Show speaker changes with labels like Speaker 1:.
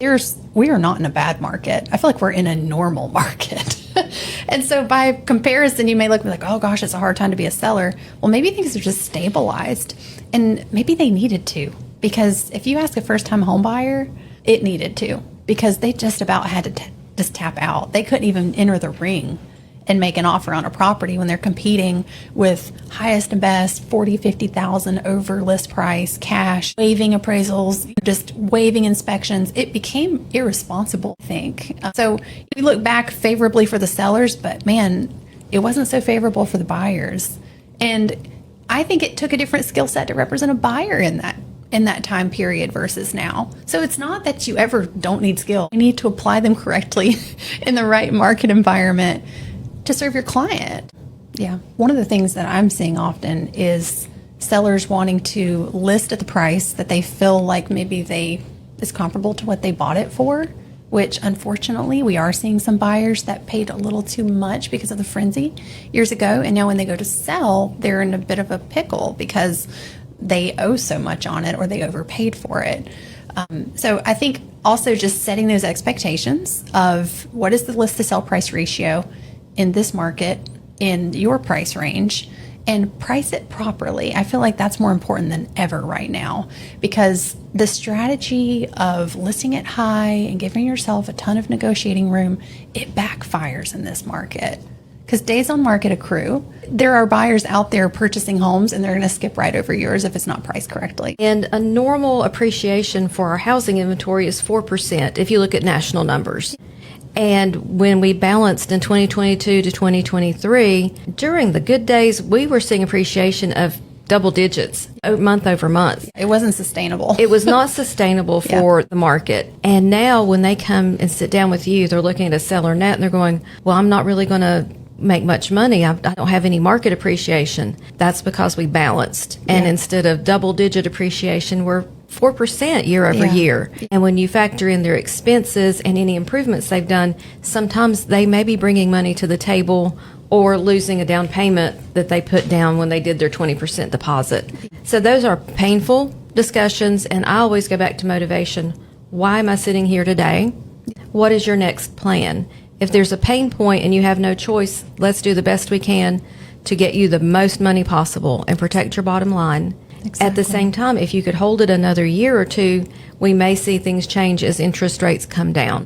Speaker 1: We are not in a bad market. I feel like we're in a normal market. And so by comparison, you may look like, oh gosh, it's a hard time to be a seller. Well, maybe things are just stabilized, and maybe they needed to, because if you ask a first time home buyer, it needed to, because they just about had to just tap out. They couldn't even enter the ring and make an offer on a property when they're competing with highest and best 40, 50,000 over list price, cash, waiving appraisals, just waiving inspections. It became irresponsible, I think. So you look back favorably for the sellers, but man, it wasn't so favorable for the buyers. And I think it took a different skill set to represent a buyer in that time period versus now. So it's not that you ever don't need skill. You need to apply them correctly in the right market environment to serve your client. Yeah. One of the things that I'm seeing often is sellers wanting to list at the price that they feel like maybe is comparable to what they bought it for, which unfortunately we are seeing some buyers that paid a little too much because of the frenzy years ago. And now when they go to sell, they're in a bit of a pickle because they owe so much on it or they overpaid for it. So I think also just setting those expectations of what is the list to sell price ratio in this market, in your price range, and price it properly. I feel like that's more important than ever right now, because the strategy of listing it high and giving yourself a ton of negotiating room, it backfires in this market. Because days on market accrue. There are buyers out there purchasing homes and they're going to skip right over yours if it's not priced correctly.
Speaker 2: And a normal appreciation for our housing inventory is 4% if you look at national numbers. And when we balanced in 2022 to 2023, during the good days, we were seeing appreciation of double digits month over month.
Speaker 1: It wasn't sustainable.
Speaker 2: It was not sustainable for the market. And now when they come and sit down with you, they're looking at a seller net and they're going, well, I'm not really going to make much money. I don't have any market appreciation. That's because we balanced. And instead of double digit appreciation, we're 4% year over year. And when you factor in their expenses and any improvements they've done, sometimes they may be bringing money to the table or losing a down payment that they put down when they did their 20% deposit. So those are painful discussions, and I always go back to motivation. Why am I sitting here today? What is your next plan? If there's a pain point and you have no choice, let's do the best we can to get you the most money possible and protect your bottom line. Exactly. At the same time, if you could hold it another year or two, we may see things change as interest rates come down.